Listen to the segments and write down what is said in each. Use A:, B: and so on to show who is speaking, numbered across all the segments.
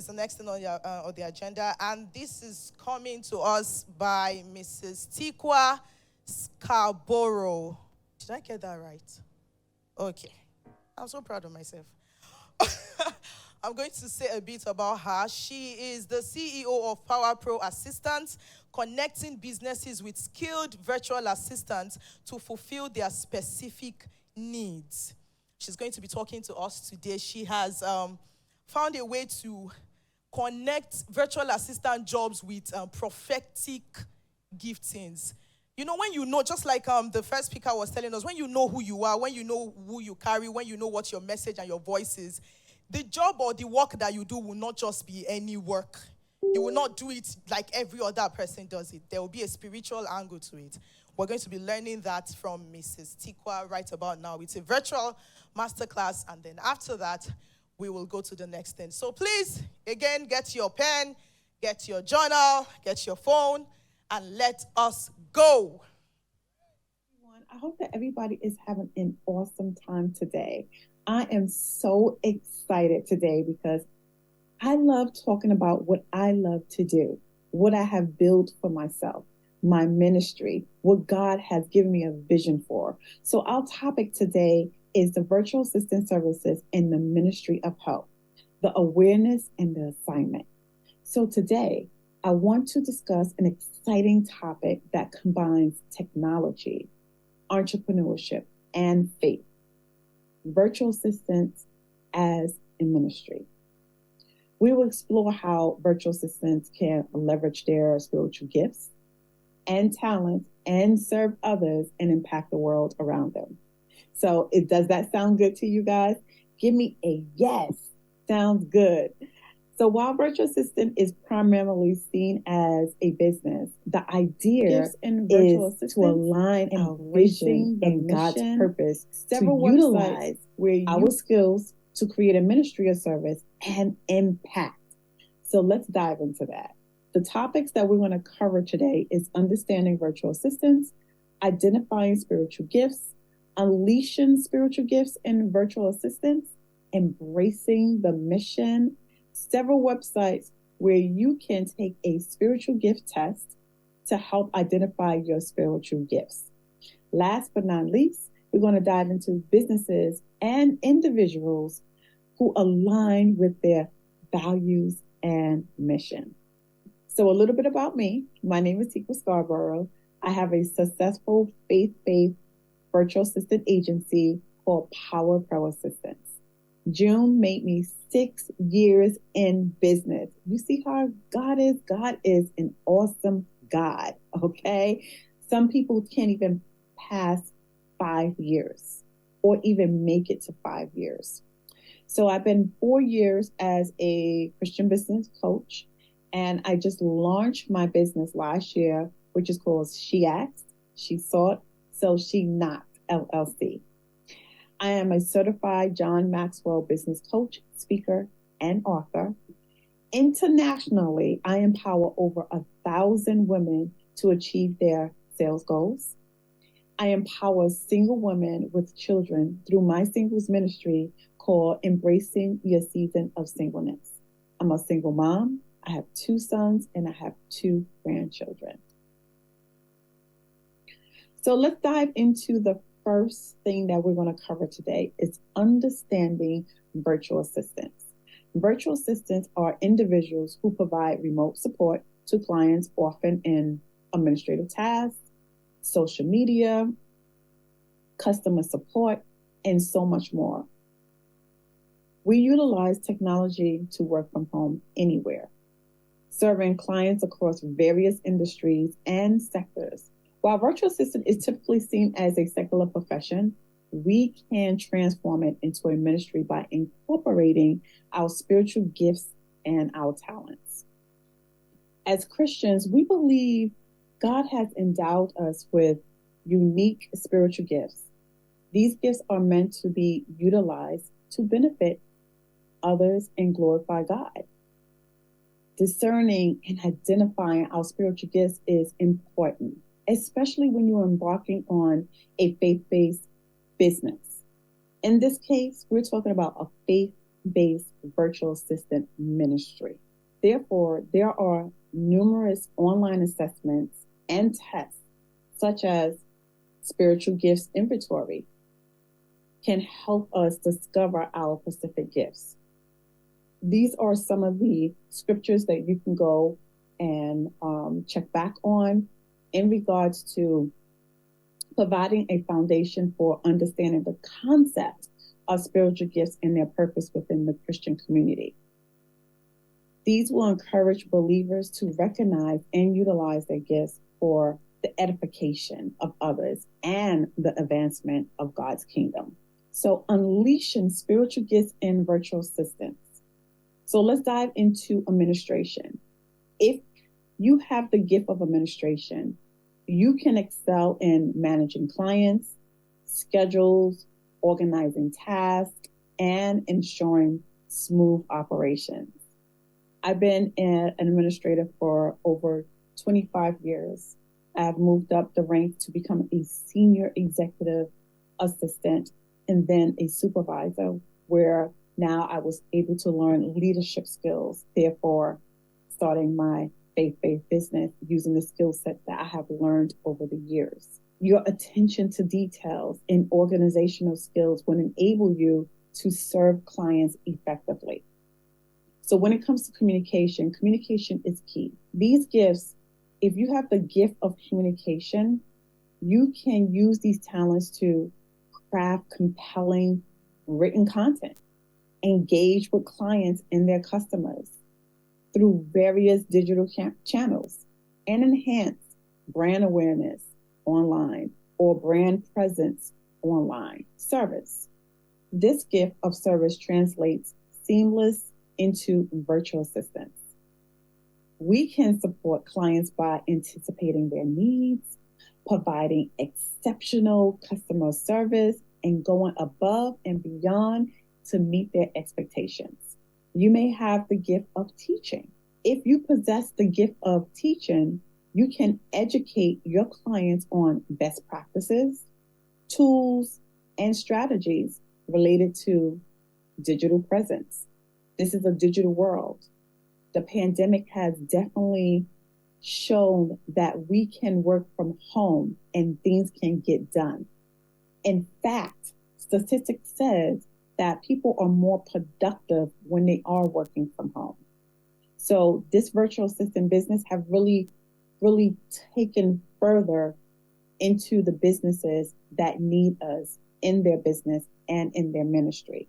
A: is the next thing on the agenda, and this is coming to us by Mrs. Tekwa Scarborough. Did I get that right? Okay. I'm so proud of myself. I'm going to say a bit about her. She is the CEO of Power Pro Assistants, connecting businesses with skilled virtual assistants to fulfill their specific needs. She's going to be talking to us today. She has found a way to connect virtual assistant jobs with prophetic giftings. You know, when you know, just like the first speaker was telling us, when you know who you are, when you know who you carry, when you know what your message and your voice is, the job or the work that you do will not just be any work. You will not do it like every other person does it. There will be a spiritual angle to it. We're going to be learning that from Mrs. Tekwa right about now. It's a virtual masterclass, and then after that, we will go to the next thing. So please, again, get your pen, get your journal, get your phone, and let us go.
B: I hope that everybody is having an awesome time today. I am so excited today because I love talking about what I love to do, what I have built for myself, my ministry, what God has given me a vision for. So our topic today is the virtual assistant services in the ministry of health, the awareness and the assignment. So today, I want to discuss an exciting topic that combines technology, entrepreneurship, and faith. Virtual assistants as a ministry. We will explore how virtual assistants can leverage their spiritual gifts and talents and serve others and impact the world around them. So does that sound good to you guys? Give me a yes. Sounds good. So while virtual assistant is primarily seen as a business, the idea is to align our vision and God's purpose to utilize our skills to create a ministry of service and impact. So let's dive into that. The topics that we want to cover today is understanding virtual assistants, identifying spiritual gifts, unleashing spiritual gifts in virtual assistants, embracing the mission, several websites where you can take a spiritual gift test to help identify your spiritual gifts. Last but not least, we're going to dive into businesses and individuals who align with their values and mission. So a little bit about me. My name is Tekwa Scarborough. I have a successful faith-based virtual assistant agency called Power Pro Assistants. June made me 6 years in business. You see how God is? God is an awesome God, okay? Some people can't even pass 5 years or even make it to 5 years. So I've been 4 years as a Christian business coach, and I just launched my business last year, which is called She Asked, She Sought, So She Knocked, LLC. I am a certified John Maxwell business coach, speaker, and author. Internationally, I empower over 1,000 women to achieve their sales goals. I empower single women with children through my singles ministry called Embracing Your Season of Singleness. I'm a single mom. I have 2 sons and I have 2 grandchildren. So let's dive into the first thing that we're going to cover today is understanding virtual assistants. Virtual assistants are individuals who provide remote support to clients, often in administrative tasks, social media, customer support, and so much more. We utilize technology to work from home anywhere, serving clients across various industries and sectors. While virtual assistant is typically seen as a secular profession, we can transform it into a ministry by incorporating our spiritual gifts and our talents. As Christians, we believe God has endowed us with unique spiritual gifts. These gifts are meant to be utilized to benefit others and glorify God. Discerning and identifying our spiritual gifts is important, especially when you're embarking on a faith-based business. In this case, we're talking about a faith-based virtual assistant ministry. Therefore, there are numerous online assessments and tests, such as spiritual gifts inventory, can help us discover our specific gifts. These are some of the scriptures that you can go and check back on in regards to providing a foundation for understanding the concept of spiritual gifts and their purpose within the Christian community. These will encourage believers to recognize and utilize their gifts for the edification of others and the advancement of God's kingdom. So, unleashing spiritual gifts in virtual assistants. So, let's dive into administration. If you have the gift of administration, you can excel in managing clients, schedules, organizing tasks, and ensuring smooth operations. I've been an administrator for over 25 years. I've moved up the ranks to become a senior executive assistant and then a supervisor, where now I was able to learn leadership skills, therefore starting my faith-based business using the skill set that I have learned over the years. Your attention to details and organizational skills will enable you to serve clients effectively. So when it comes to communication, communication is key. These gifts, if you have the gift of communication, you can use these talents to craft compelling written content, engage with clients and their customers through various digital channels, and enhance brand awareness online or brand presence online service. This gift of service translates seamless into virtual assistance. We can support clients by anticipating their needs, providing exceptional customer service, and going above and beyond to meet their expectations. You may have the gift of teaching. If you possess the gift of teaching, you can educate your clients on best practices, tools, and strategies related to digital presence. This is a digital world. The pandemic has definitely shown that we can work from home and things can get done. In fact, statistics says that people are more productive when they are working from home. So this virtual assistant business have really taken further into the businesses that need us in their business and in their ministry.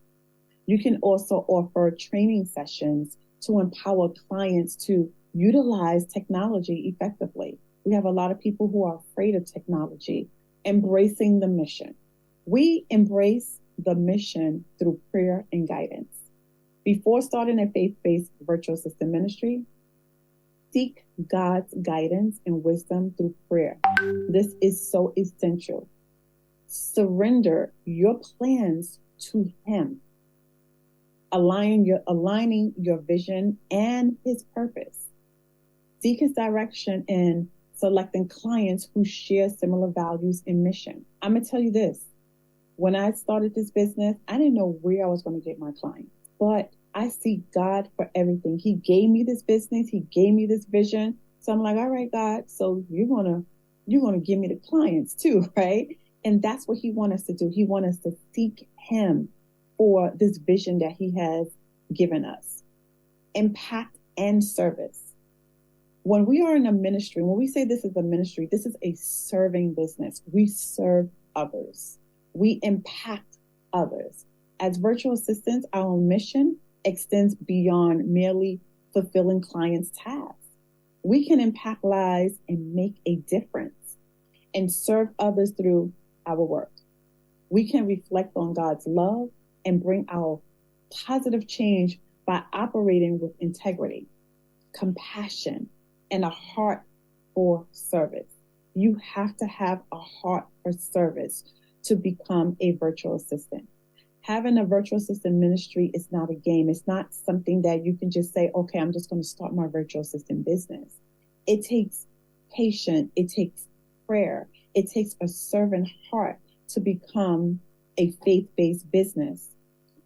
B: You can also offer training sessions to empower clients to utilize technology effectively. We have a lot of people who are afraid of technology, embracing the mission. We embrace the mission through prayer and guidance. Before starting a faith-based virtual assistant ministry, seek God's guidance and wisdom through prayer. This is so essential. Surrender your plans to Him, aligning your vision and His purpose. Seek His direction in selecting clients who share similar values and mission. I'm going to tell you this. When I started this business, I didn't know where I was going to get my clients, but I seek God for everything. He gave me this business. He gave me this vision. So I'm like, all right, God, so you're going to give me the clients too, right? And that's what He wants us to do. He wants us to seek Him for this vision that He has given us. Impact and service. When we are in a ministry, when we say this is a ministry, this is a serving business. We serve others. We impact others. As virtual assistants, our mission extends beyond merely fulfilling clients' tasks. We can impact lives and make a difference and serve others through our work. We can reflect on God's love and bring our positive change by operating with integrity, compassion, and a heart for service. You have to have a heart for service to become a virtual assistant. Having a virtual assistant ministry is not a game. It's not something that you can just say, okay, I'm just going to start my virtual assistant business. It takes patience. It takes prayer. It takes a servant heart to become a faith-based business.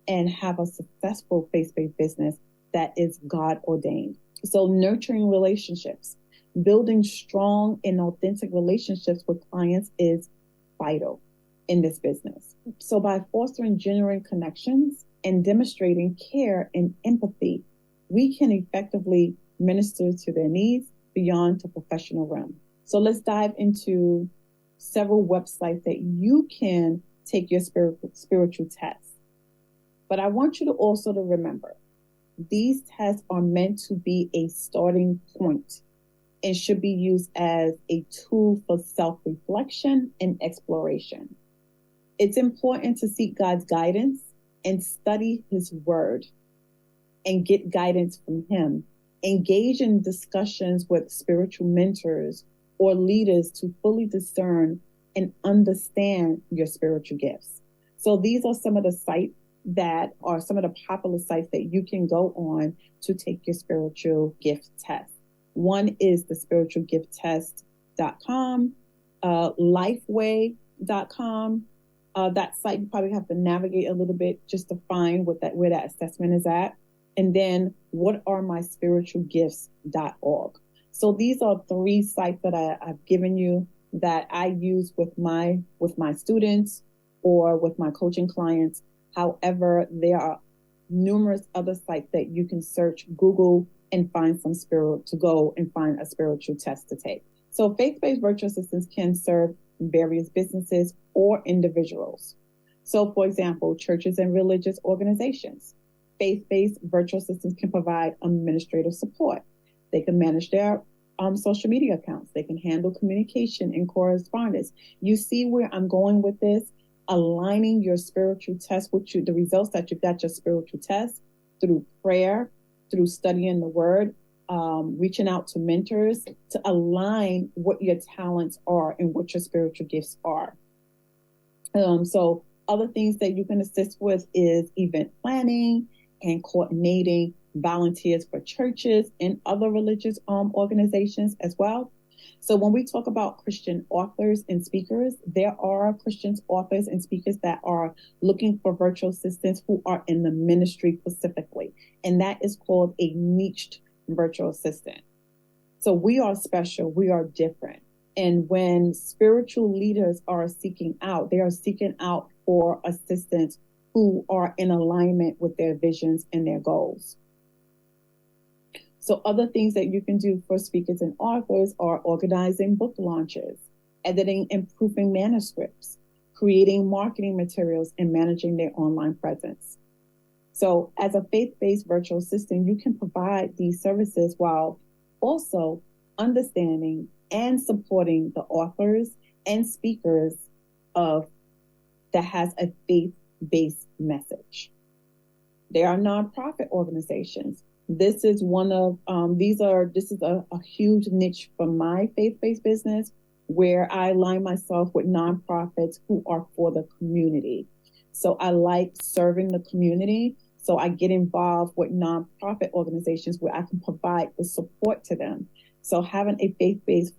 B: and have a successful faith-based business that is God ordained. So nurturing relationships, building strong and authentic relationships with clients is vital in this business. So by fostering genuine connections and demonstrating care and empathy, we can effectively minister to their needs beyond the professional realm. So let's dive into several websites that you can take your spiritual tests. But I want you to also to remember, these tests are meant to be a starting point and should be used as a tool for self-reflection and exploration. It's important to seek God's guidance and study his word and get guidance from him. Engage in discussions with spiritual mentors or leaders to fully discern and understand your spiritual gifts. So these are some of the sites that are some of the popular sites that you can go on to take your spiritual gift test. One is the spiritualgifttest.com, lifeway.com. That site you probably have to navigate a little bit just to find where that assessment is at. And then whataremyspiritualgifts.org. So these are 3 sites that I've given you that I use with my students or with my coaching clients. However, there are numerous other sites that you can search, Google, and find some to go and find a spiritual test to take. So faith-based virtual assistants can serve various businesses or individuals. So for example, churches and religious organizations. Faith-based virtual assistants can provide administrative support. They can manage their social media accounts. They can handle communication and correspondence. You see where I'm going with this? Aligning your spiritual test with the results that you got your spiritual test through prayer, through studying the word, reaching out to mentors to align what your talents are and what your spiritual gifts are. So other things that you can assist with is event planning and coordinating volunteers for churches and other religious organizations as well. So when we talk about Christian authors and speakers, there are Christian authors and speakers that are looking for virtual assistants who are in the ministry specifically. And that is called a niched virtual assistant. So we are special. We are different. And when spiritual leaders are seeking out, they are seeking out for assistants who are in alignment with their visions and their goals. So other things that you can do for speakers and authors are organizing book launches, editing and proofing manuscripts, creating marketing materials, and managing their online presence. So as a faith-based virtual assistant, you can provide these services while also understanding and supporting the authors and speakers that has a faith-based message. There are nonprofit organizations. This is one of this is a huge niche for my faith-based business, where I align myself with nonprofits who are for the community. So I like serving the community. So I get involved with nonprofit organizations where I can provide the support to them. So having a faith-based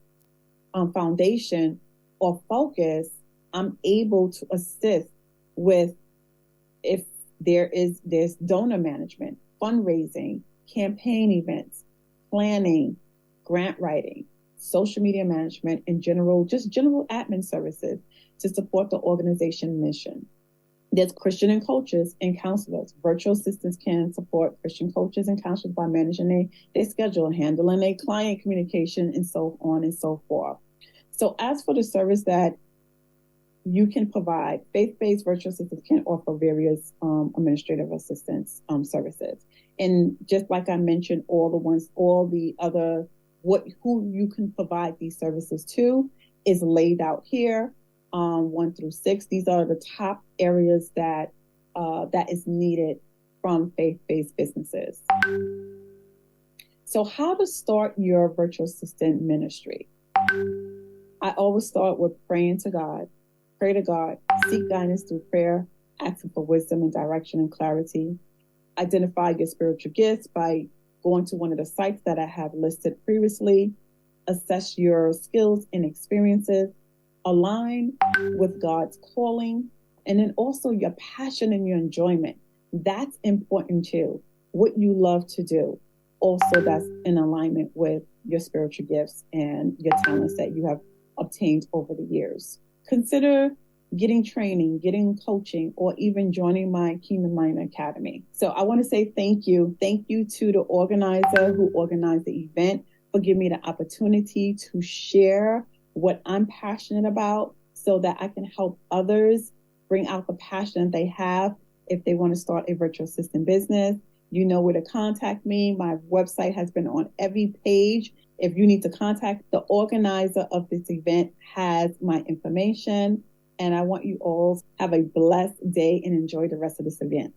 B: foundation or focus, I'm able to assist with if there's donor management, fundraising, campaign events, planning, grant writing, social media management, and general admin services to support the organization mission. There's Christian and coaches and counselors. Virtual assistants can support Christian coaches and counselors by managing their schedule, handling their client communication, and so on and so forth. So as for the service that you can provide, faith-based virtual assistants can offer various administrative assistance services. And just like I mentioned, who you can provide these services to is laid out here, 1 through 6. These are the top areas that is needed from faith-based businesses. So how to start your virtual assistant ministry? I always start with praying to God. Pray to God, seek guidance through prayer, asking for wisdom and direction and clarity. Identify your spiritual gifts by going to one of the sites that I have listed previously. Assess your skills and experiences. Align with God's calling. And then also your passion and your enjoyment. That's important too. What you love to do. Also, that's in alignment with your spiritual gifts and your talents that you have obtained over the years. Consider getting training, getting coaching, or even joining my Kingdom Mind Academy. So I want to say thank you. Thank you to the organizer who organized the event for giving me the opportunity to share what I'm passionate about so that I can help others bring out the passion they have if they want to start a virtual assistant business. You know where to contact me. My website has been on every page. If you need to contact the organizer of this event, has my information. And I want you all to have a blessed day and enjoy the rest of this event.